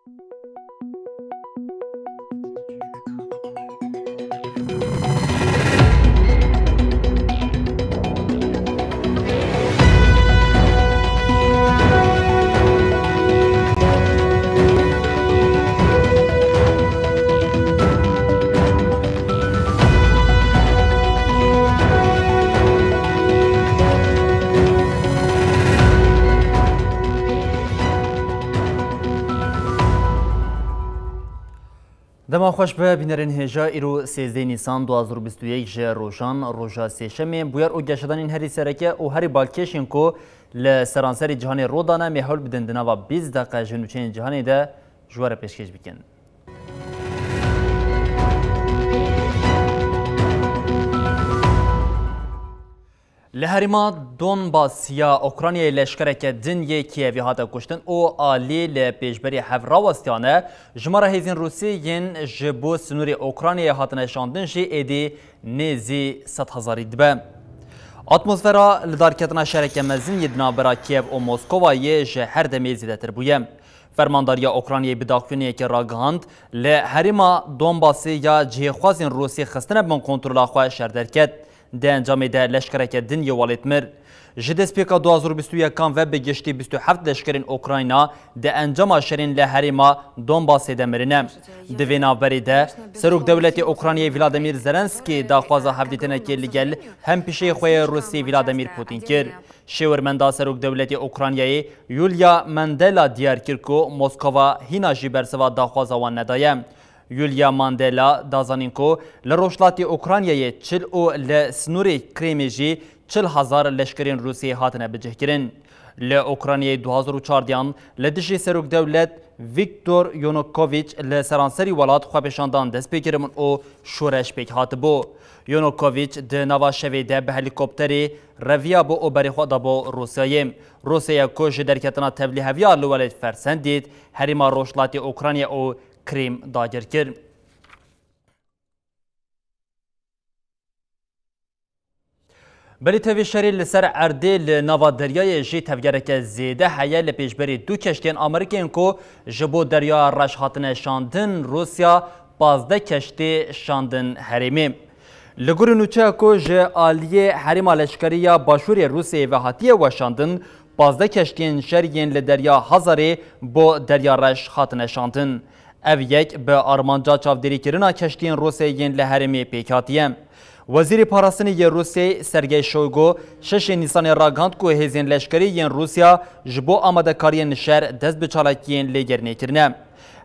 دما خوش به بینرین هجا ایرو 13 نیسان 2021 جه روشان روژا سیشمه بویر او گشتن این هری سرکه او هری بالکشین کو لسرانسری جهان رودانه میحول بدن دنوا 20 دقیقه جنوچین جهانی ده جوار پیشکش بکن. لهریما دونباسیا اوکراینای لشکرک دنیای کیوی هاتا کشتن او عالی لپیشبری هفراوستیانه جماره هیزین روسی ین جبو سنوری اوکراینای هاتا نشاندن جی ایدی نیزی 100,000 دبه. اتمسفرا لدارکتنا شرک مزین یدنا برا کیو و موسکوای جه هر دمی زیده تر بویه. فرمانداریا اوکراینای بداخلونی که راگهاند لهریما دونباسیا جه خوازین روسی خستنه بن کنترل خواه شردرکت. ده انجام ده لشکرک دنیای والیتمر جدس پیکا 2021 کان و به گشتی 27 لشکرین اوکراینا ده انجام شرین لهریما دونباس دمرنه دوینا بریده سروک دولت اوکراینی ولادیمیر زلنسکی داخوازا هفدیتنه که لگل هم پیشه خوی روسی ولادیمیر پوتین کر شورمندا سروک دولت اوکراینی یولیا مندلا دیار کرکو مسکوا هینا جی برسوا داخوازا وان ندایم یولیا ماندلا دازانینکو لروشلاتی اوکراینیای چل او لسنوری کریمیجی 40,000 لشکرین روسی هاتنه بجهکرین. لأوکراینیای 2014 لدشی سروک دولت ویکتور یونوکوویچ لسرانسری ولات خوابشاندان دست بگیرمون او شورش پیک هات بو. یونوکوویچ ده نوا شویده به هلیکوپتری رویا بو او بری خود بو روسیایم. روسیا کوش درکتنا تبلی هویا لولت فرسندید هریما روشلاتی اوکراینیا او کریم داگر کرد. بلی تاوی شری لسر عرده لنوا دریای جی تفگرک زیده حیه لپیشبری دو کشتین امریکین کو جبو دریا رش هاتن شاندن روسیا 15 کشتی شاندن حریمی. لگور نوچه کو جه آلیه حریم لشکریه باشوری روسیه و هاتیه و شاندن 15 کشتین شریین لدریا هزاری با دریا رش هاتن شاندن. او یک به آرمانجا چاودری کرنا کشتین روسیین لحرمی پیکاتیه. وزیر پاراسنی روسیه سرگی شویگو 6 نیسان راگاند کو هزین لشکری ین روسیا جبو آماده کاری نشر دست به چالاکیین لگرنی کرنه.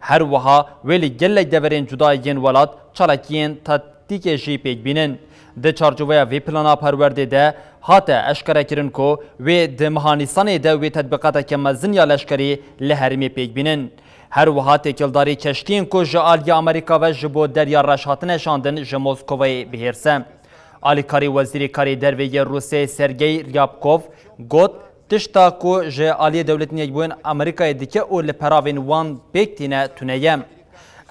هر وها ولی گلک دورین جدایین ولاد چالاکیین تاتیک جی پیک بینن. ده چارجوه وی پلانا پرورده ده هاته اشکره کرن کو وی ده مهانیسانه ده وی تطبیقات که مزنیا لشکری لحرمی پیک بینن. هر وها تکیلداری کشتین کو جالیا امریکا و جبو دریا رشاتن شاندن جموسکوی بهرسه. آلیکاری وزیر کاری دروی روسیه سرگی ریابکوف گوت تشتا کو جالی دولت نیجبون امریکای دیگه او لپراوین وان بیکتینه تونیم.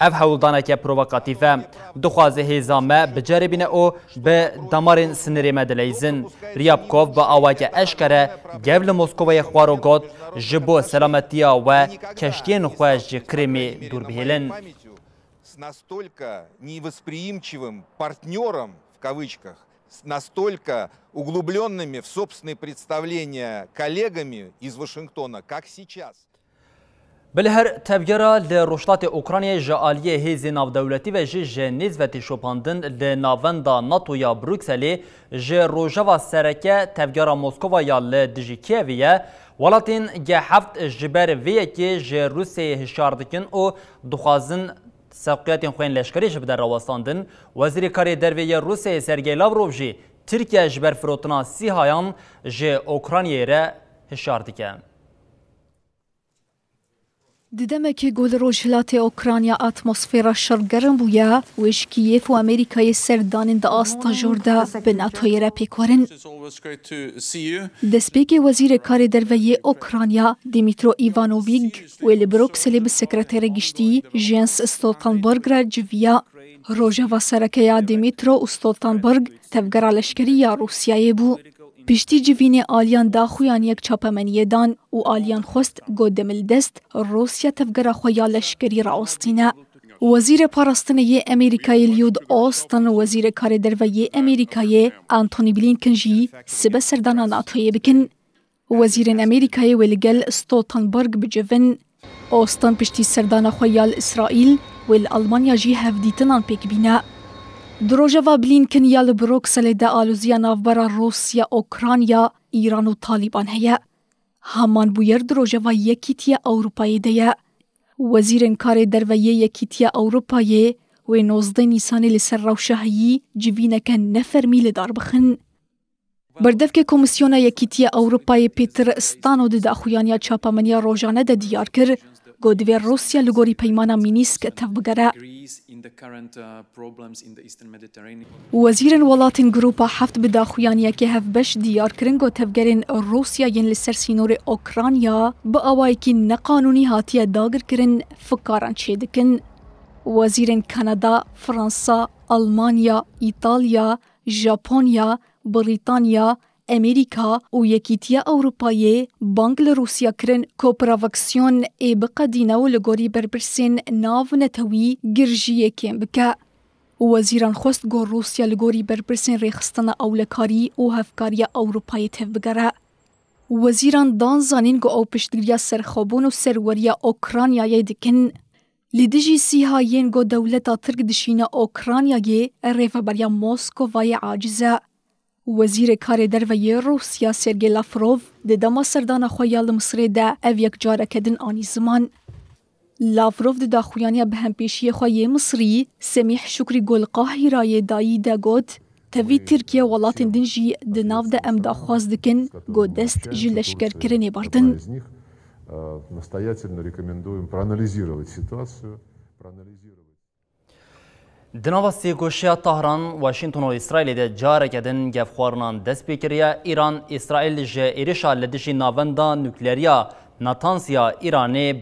اف هولدانه که پرووکاتیفه دخوازه هیزامه بجربینه او به دمارین سنری مدلیزن. ریابکوف با آواج اشکره گول موسکوی خوارو گوت جبو سلامتیا و کشتین خواهش کریمی دور بهیلن. С настолько невосприимчивым партнером, в кавычках, с настолько углубленными в собственные представления коллегами из Вашингтона, как сейчас. بلهر تفجرا لروشلات اوکراینیا جالیه هیزی ناودولتی و جه نزوتی شوپاندن لناوندا ناتو یا بروکسلی جه روژاوا سرکه تفجرا موسکوا یا لدجی کیویه ولاتین گه هفت جبر ویه که جه روسیه هشاردکن او دخوازن ساقیاتین خوین لشکری جبدر رواستاندن. وزیر کاری دروی روسیه سرگی لاوروف جی ترکیه جبر فروتنا سیهایان جه اوکراینیه را هشاردکن. ددمکی گل روشلات اوکراینیا اتمسفر شرگرم بویا وش کیف و امریکای سردانند آستا جوردا به ناتوی را پیکورن. دسپیک وزیر کار دروی اوکراینیا دیمیترو ایوانوویگ و لبروکسلی به سکرتر گشتی جنس استولتنبرگ را جویا روژا و سرکیا دیمیترو استولتنبرگ تفگر لشکری روسیای بو. پشتی جوین آلیان داخویان یک چاپمنیه دان و آلیان خواست گودمل دست روسیا تفگر خویا لشکری را آستینه. وزیر پاراستنه امریکای لیود آستن وزیر کار درویه امریکای آنتونی بلینکن جی سبه سردانا ناتوی بکن. وزیر امریکای ولگل ستولتنبرگ بجوین آستن پشتی سردانا خویال اسرائیل ول آلمانیا جی هفدیتنان پیک بینه. دروژوا بلینکن یال بروکسل ده آلوزیا نافبرا روسیا، اوکراینیا، ایران و طالبان هیا. همان بویر دروژوا یکیتیا اروپایی ده. وزیر کار درویه یکیتیا اروپایی و 19 نیسان لسر روشهایی جوینک نفر میل دار بخن. بردف که کمیسیون یکیتیا اروپایی پیتر استانو ده داخویانیا چاپامنیا روزانه ده دیار کر گودوی روسیا لگوری پیمانا مینیسک تفبگره. وزیر ولاتین گروپا هفت به داخویانیا که هفبش دیار کرنگو تفگرین روسیا ین لسر سینور اوکراینیا با آوائی که نقانونی هاتیه داگر کرن فکاران چه دکن. وزیر کانادا، فرانسا، آلمانیا، ایتالیا، ژاپنیا، بریتانیا، امریکا و یکیتیا اروپایی بانک لروسیا کرن کوپراوکسیون ای بقدینه و لگوری بربرسین ناو نتوی گرژیه کم بکه. وزیران خواست گو روسیا لگوری بربرسین ریخستان اولکاری و هفکاری اروپایی تف بگره. وزیران دان زانین گو او پشتگریا سرخوبون و سروریا اوکراینیا دکن. لیدجی سیها ین گو دولتا ترک دشینه اوکراینیا ریفه بریا موسکووای عاجزه. وزیر کار درویه روسیا سرگی لافروف ده دما سردان خویال مصر ده او یک جاره کدن آنی زمان. لافروف ده داخویانی به همپیشی خوی مصری سمیح شکری گل قاهرای دایی ده گود تاوی ترکیه ولاتن دنجی ده ناو ده ام دا خواست دکن گو دست جلشگر کرنه باردن. دنواسی گوشیا طهران واشنطن و اسرائیل ده جاره کدن گفخوارنان دست بکریه. ایران اسرائیل جه ایرشا لدشی ناوندا نوکلریا ناتانسیا ایرانی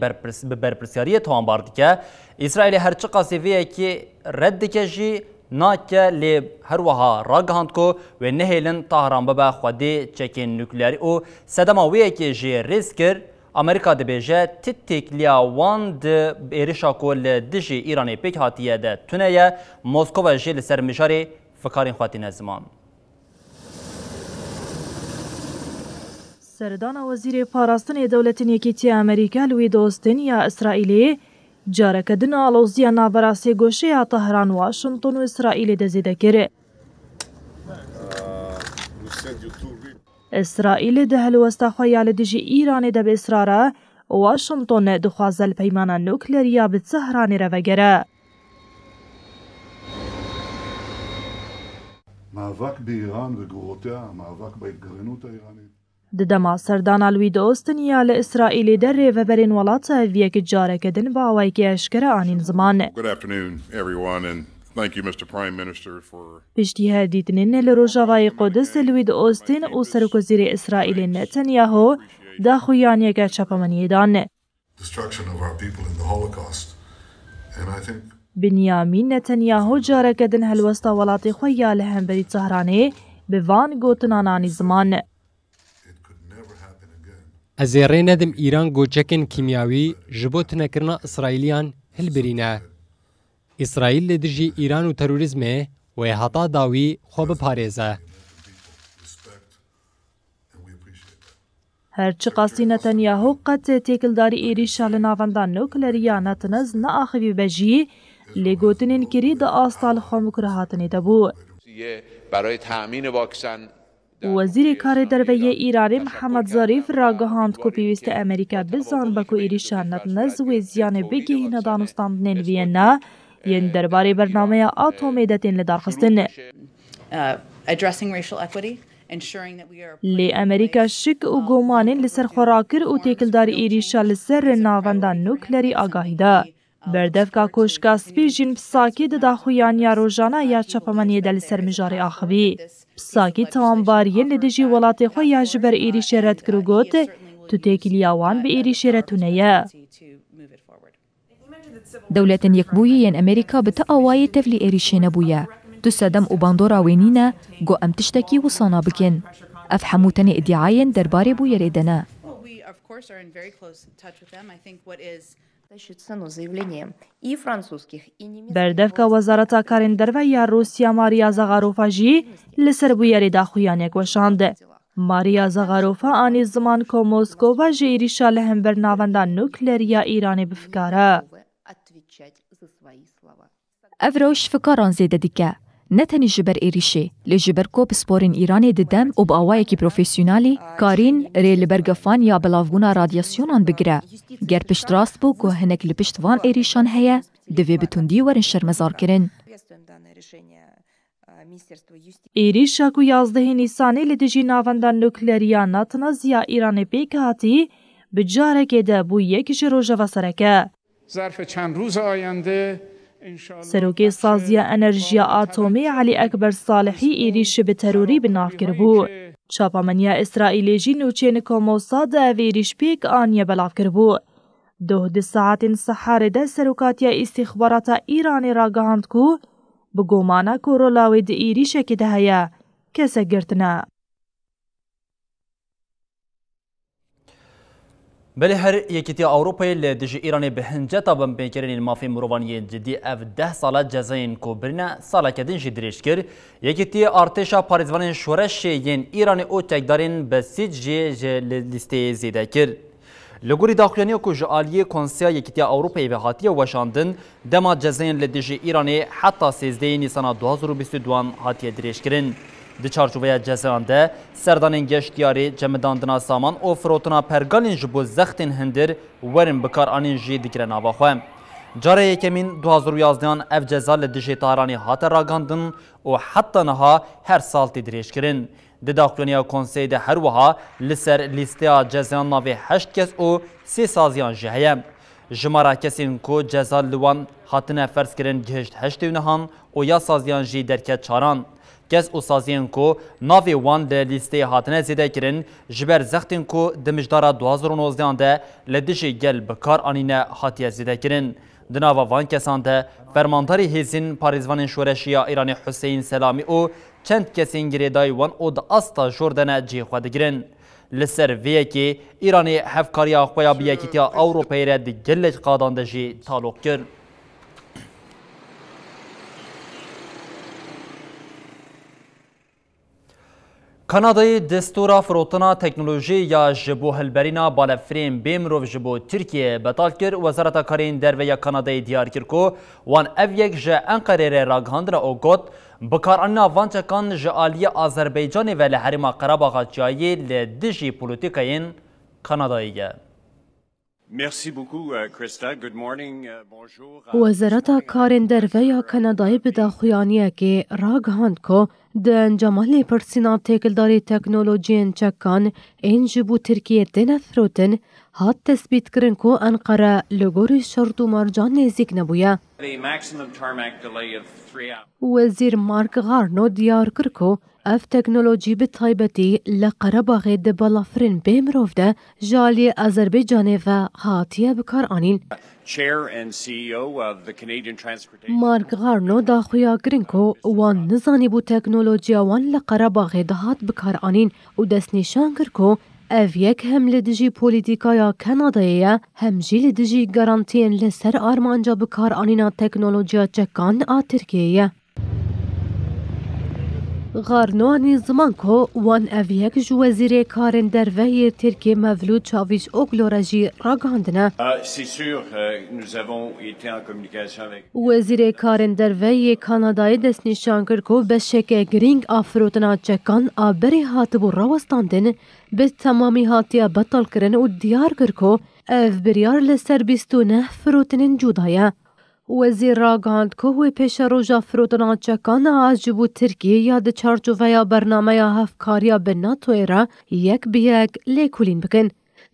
برپرسیاری توان باردی که اسرائیل هرچه قاسیویه که رد کجی ناکه لی هر وها راگهاند کو و نهیلن طهران ببا خودی چکین نوکلری او سدماویه که جه ریز کر امریکا دبیجه تتکلیا وان ده ایرشا کل دجی ایرانی پیک هاتیه ده تونه موسکو و جه لسر مجاری فکارین خواتین زمان. سردان وزیر پاراستن دولت یکیتی امریکا لوید اوستن یا اسرائیلی جارکدن آلوزیا نابراسی گوشه طهران واشنطن و اسرائیل دزیده کره. اسرائیل ده هلوستا خویال دجی ایران ده به اصراره واشنطن دخوازل پیمان نوکلریا به تهران روگره. מאבק באיראן וגרורותיה, מאבק בהתגרענות האיראנית. دما سردان لوید اوستن یا اسرائیل در ریوبرین ولات ویک جاره کدن با وای که اشکر آنین زمان. Good afternoon, everyone, and thank you, Mr. Prime Minister, for پشتی هدیدنین لروجاوای قدس لوید اوستن و سرکوزیر اسرائیل نتانیاهو داخویان یک چپمنی دان. Destruction of our people in the Holocaust. And I think بنیامین نتانیاهو جاره کدن هلوستا ولات خویا لهم بری تهرانه به وان گوتنان آنی زمان. it could never happen again. از ندم ایران گوچکن کیمیاوی جبوت نکرنا اسرائیلیان هل برینه. اسرائیل لدرجی ایران و تروریزمه و هتا داوی خوب پارێزە. هرچی قاسی نتانیاهو قد تێکلداری ئێریشا لە ناوەندا نوکلەریا نەتنەز نەئاخیوی بەژی لێگوتنین کری دا ئاستا لە خۆمکر هاتنێ دەبوو. وزیر کار درویه ایرانی محمد ظریف را گهاند کو پیوست امریکا بزان بکو ایریشا نتنەز و زیان بگهینە دانوستاندنên ویەنە ین درباره برنامه اتمی دتین لدارخستن. لی امریکا شک و گومانین لسر خوراکر و تیکلدار ایریشا لسر ناوندا نوکلری آگاهی ده. بردفکا کوشکا سپیجین پساکی ده داخویان یا روژانا یا چپمانی ده لسر مجاری آخوی. پساکی توانبارین لدجی ولاتی خو یا جبر ایریشی رد کرو گوت تو تیکلیاوان به ایریشی رتونه. دولتن یکبویی امریکا به تأوای تفلی ایریشی نبویه. تو سدم و باندورا وینینه گو ام تشتکی و صانا بکن. اف هموتن ادعاین درباره بو یریدنه. بردفکا وزارتا کارین درو یا روسیا ماریا زغاروفا جی لسر بو یریدا خویانک وشانده. ماریا زغاروفا آنی زمان کو موسکو و جیریشا لهم بر ناوندا نوکلریا ایرانی بفکاره. افروش فکران زیده دیگه. نتنی جبر ایریشه، لجبر کو بسپورین ایرانی ددم و با آوایی که پروفیسیونالی کارین ری لبرگفان یا بلاوگونا رادیاسیونان بگره. گر پشت راست بو که هنک لپشت وان ایریشان هیا، دوی بتوندی ورن شرمزار کرن. ایریشا کو 11 نیسانی لدیجی ناوندا نوکلریا ناتنا زیا ایرانی پیک هاتی بجاره که ده بو یک جروجه و سرکه. ظرف چند روز آینده سروکی سازیا انرژیا آتومی علی اکبر صالحی ایریش به تروری بناف کربو. چاپامنیا اسرائیلی جی نوچین کو موساد اویریش پیک آنیه بلاف کربو. 2 ساعت سحار ده سروکاتیا استخبارات ایرانی را گهاند کو بگومانا کو رولاوی ده ایریشه که ده هیا کسا گرتنه. بله هر یکیتی اروپایی لدیج ایرانی به هنجتا بمبینکرین مافی مروانی جدی اف 10 ساله جزاین کو برنا ساله کدین جدریش کر یکیتی ارتشا پاریزوان شورش ین ایرانی او تکدارین به سیج جه لیسته زیده کر. لگوری داخلانی کو جالی کنسیا یکیتی اروپایی به هاتی وشاندن دما جزاین لدیج ایرانی حتی 13 نیسان 2022 هاتی دریش کرن. دی چارچوبه جزاینده سردانین گشتیاری جمداندنا سامان و فروتنا پرگالین جبو زختین هندر ورن بکار آنین جی دیکرن آواخوه. جاره یکمین 2011 اف جزا لدیجی تارانی هات راگاندن و حتی نها هر سال تدریش کرن. دی داخلونیا کنسی ده هر وها لسر لیسته جزایان ناوی 8 کس و 3 سازیان جهیم. جمارا کسین کو جزا لوان هاتنه فرس کرن گهشت 8 نهان و یا سازیان جی درکت چاران. کس او سازین کو ناوی وان ده لیسته هاتنه زیده کرن جبر زختین کو دمجدارا 2019 ده لدیجی گل بکار آنینه هاتیه زیده کرن. دناوا وان کسان ده فرمانداری هیزین پاریزوان شورشیا ایرانی حسین سلامی او چند کسین گریدای وان او ده استا جوردنه جی خود گرن. لسر ویه که ایرانی هفکاریا خویا بیاکیتیا اوروپایی را ده گلج قادانده جی تعلق کرد. کانادای دستورا فروتنا تکنولوژی یا جبو هلبرینا بالفرین بیمرو جبو ترکیه بطال کر وزارت کارین در ویا کانادای دیار کر کو وان اف یک جه انقره راگهاندنا او گوت بکاراننا وانچکان جالی آذربایجان و لحرما قراباغ جایی لدیجی پولیتیکاین کاناداییه. وزارت کارین در ویا کانادای بداخویانیه که راگهاند کو دن جمال پرسینا تکلداری تکنولوژین چکان این جبو ترکیه دن فروتن هات تثبیت کرن کو انقره لگوری شرط و مرجان نزیک نبویا. وزیر مارک غارنو دیار کر کو اف تکنولوژی به تایبتی لقرباغ دبالافرین بیمروف ده جالی آذربایجان و هاتیه بکار آنین. مارک غارنو دا خویا گرین کو وان نزانی بو تکنولوژیا وان لقرباغ دهات بکار آنین و دست نشان کر کو اف یک هم لدجی پولیتیکایا کاناداییه هم جی لدجی گارانتین لسر آرمانجا بکار آنینا تکنولوژیا چکان آ ترکیه. غارنوانی زمان کو وان اف یک جو وزیر کارن در وحی ترکیه مولود چاویش اوگلورجی راگاندنه. وزیر کارن در وحی کانادای دست نشان کرد کو به شکل گرینگ آفروتنا چکان آبری هاتبو راوستاندن به تمامی هاتیا بطل کرن و دیار کرد کو اف بریار لسر 29 فروتنین جودایه. وزیر راگاند که وی پیش روژا فروتنا چکان از جبو ترکیه یاد چارچوبه برنامه هفکاریا به ناتو را یک به یک لیکولین بکن.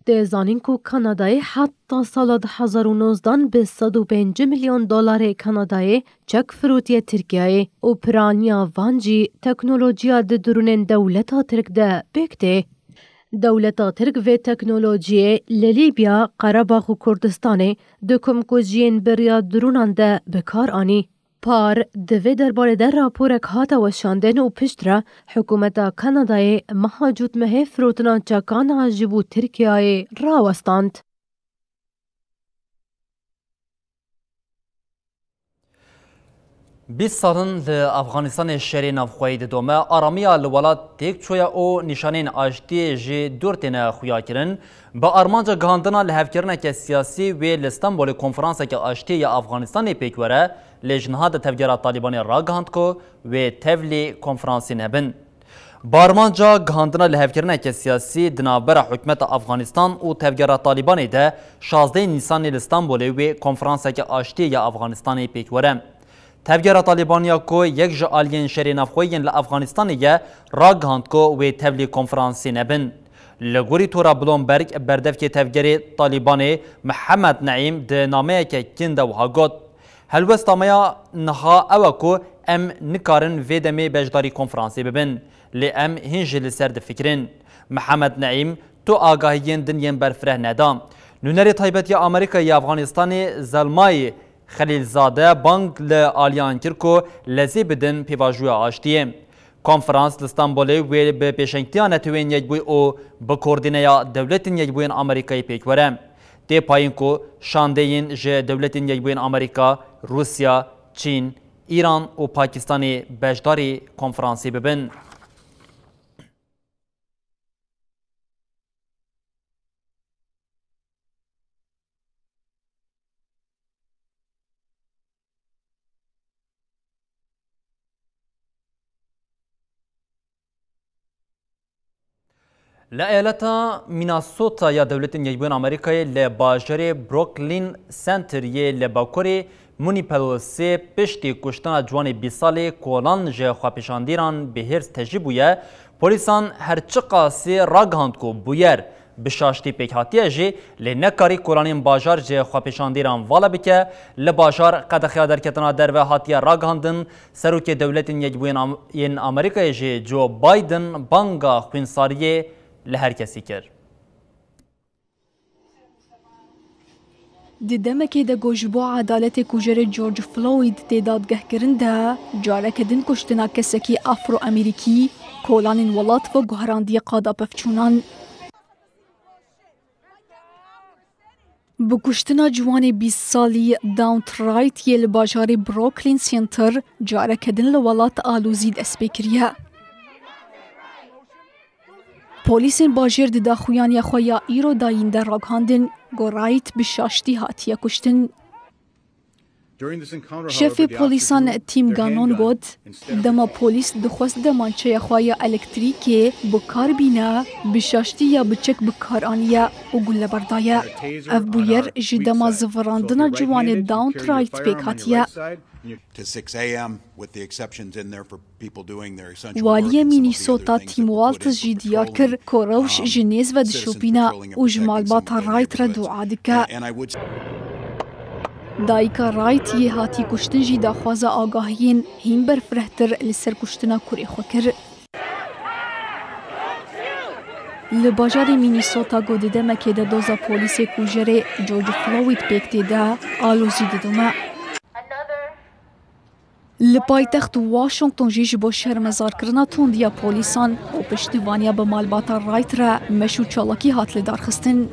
دیزانین که کانادای حتی سال 2019 به 105 میلیون دلار کانادایی چک فروتی ترکیه و پرانیا وانجی تکنولوژیا درون دولت ترک ده بکته. دولت ترک و تکنولوژی لیبیا، قره‌باغ و کردستان دکم کوجین بریا درونان ده بکار آنی. پار دوی درباره در راپورک هاتا وشاندن و پشت را حکومت کانادای مهاجود مه فروتنا چکان جبو ترکیه راوستاند. بیست سالن لأفغانستان شری نافخوایی دومه آرامیا لولات تیک چویا او نشانین آشتی جی دورتین خویا کرن با آرمانجا گهاندنا لحفکرنه که سیاسی و لستانبول کنفرانسه که آشتی یا افغانستان پیکوره لجنهاد تفگیرات طالبانی را گهاند کو و تفلی کنفرانسی نبن. بارمانجا گهاندنا لحفکرنه که سیاسی دنابر حکمت افغانستان و تفگیرات طالبانی ده 16 نیسان لستانبول و کنفرانسه که آشتی یا افغانستان پیکوره. تفگیر طالبانیا کو یک جالین شری نافخویین لافغانستانیه را گهاند کو و تفلی کنفرانسی نبن. لگوری تورا بلومبرگ بردف که تفگیر طالبانی محمد نعیم ده نامه که کنده و هاگوت. هلوست آمیا نها او کو ام نکارن ویدمی بجداری کنفرانسی ببن. لی ام هنج لسرد فکرین. محمد نعیم تو آگاهیین دنیم برفره ندام. نونری طایبتی آمریکا یا افغانستانی زلمای خلیلزاده بانک لآلیان کرکو لزی بدن پیواجوی آشتیه. کنفرانس لستانبولی و به پیشنگتیان توین یجبوی او به کوردینه دولتین یجبوین آمریکایی پیکوره. دی پایین کو شاندهین جه دولتین یجبوین آمریکا، روسیا، چین، ایران و پاکستانی بجداری کنفرانسی ببن. لایلتا میناسوتا یا دولت یجبون آمریکای لباجر بروکلین سنتر یه لباکوری مونیپلوسی پشتی کشتن جوان 20 ساله کولان جه خواپیشاندیران به هرس تجیبویه پولیسان هرچه قاسی راگهاند کو بویر بشاشتی پیکاتیه جی لنکاری کولانین باجار جه خواپیشاندیران والا بکه لباجار قدخیا درکتنا در و هاتیه راگهاندن سروک دولت یجبون آمریکای جه جو بایدن بانگا خوینساریه لهر کسی کرد. ددمکی ده گوجبو عدالت کوجر جورج فلوید تعدادگه کرنده جارکدن کشتنا کسکی افرو امریکی کولانین ولات و گوهراندی قادا پفچونان بکشتنا جوان 20 سالی داونت رایت یه لباجار بروکلین سنتر جارکدن لولات آلوزید اسپیکریه. پولیسین باجر دا خویانی خویا ایرو داین در راگهاندن گورایت بشاشتی هاتیه کشتن. شف پولیسان تیم گانون گود دما پولیس دخواست دمانچه خویا الکتریکی بکار بینه بشاشتی یا بچک بکار آنیه و گل بردایه. اف بویر جدما زفراندن جوان داونت رایت پیک هاتیه. والی مینیسوتا تیم والتز جی دیار کر کوروش جنیز و دشوپینا و جمال باتا رایت را دعا دکه. دایکا رایت یه هاتی کشتن جی داخواز آگاهین هین برفرهتر لسر کشتنا کوری خو کر. لباجار مینیسوتا گوده مکه ده دوزا پولیس کوجر جورج فلوید پیکتی ده آلوزی ددومه. لپایتخت واشنگتن جیش با شرمزار کرنا توندیا پولیسان و پشتیوانیا به مالباتا رایت را مشو چالاکی هات لدار خستن.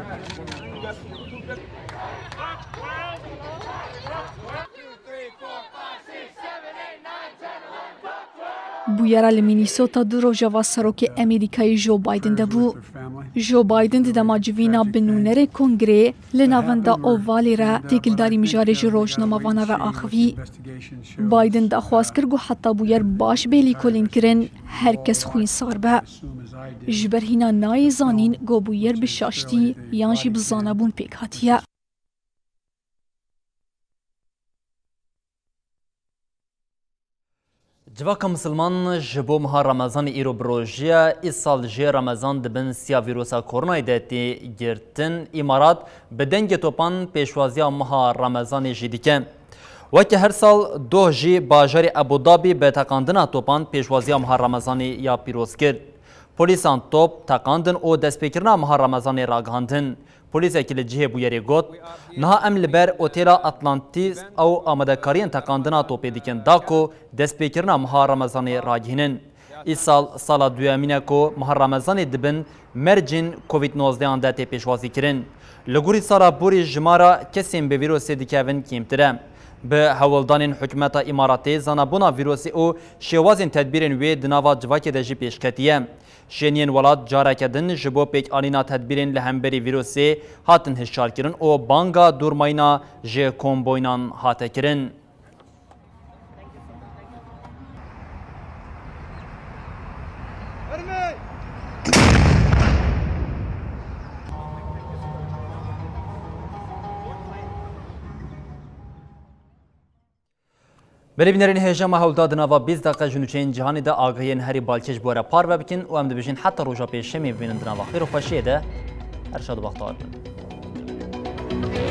بویرا لمینیسوتا دو روژاوا سروک امریکای جو بایدن دبو. جو بایدن دما جوینا بنونر کنگره لناوندا اووالی را تکلداری مجارج روشنامه‌وانه را آخوی. بایدن دا خواست کرد گو حتی بویر باش بیلی کلین کرن هر کس خوین سار به. جبر هینا نای زانین گو بویر بشاشتی یانجی بزانه بون پیک هاتیه. جواک مسلمان جبو مها رمضان ایرو بروژیا ای سال جه رمضان دبن سیا ویروسا کرونا دیتی گرتن امارات بدنگ توپان پیشوازی مها رمضان جدیکه وقتی هر سال دو جی باجر ابودابی به تقاندن توپان پیشوازی مها رمضان یا پیروز کرد. پلیسان توپ تقاندن او دست پیکرنا مها رمضان راگهاندن. پلیسێکی li cihê bûyerê got niha em li ber otêla Atlantis ew amadekariyên teqandina topê dikin da ku destpêkirina meha Remezanê ragihînin. Îsal sala duyemîn ku meha Remezanê dibin mercên Covid-19 de tê pêşwazî kirin. Li gorî sala borî jimara kesên bi vîrosê dikevin kêmtir e. Bi hewildanên hikûmeta Îmaratê zanabûna vîrosê û şêwazên tedbîrên wê di nava civakê de jî pêşketiye. Şeniyên welat careke din ji bo pêkalîna tedbîrên li hemberî vîrosê hatin hişyarkirin û banga durmayîna ji komboynan hate kirin. Berîbînerên hêjama hewlda di nava 20 deqe ji nûçeyên cîhanê de agahiyên herî balkêş bore parve bikin û em dibêjin heta roja pêşemê bibînin di nava xêr û xweşiyê de her şad û bextewar bin.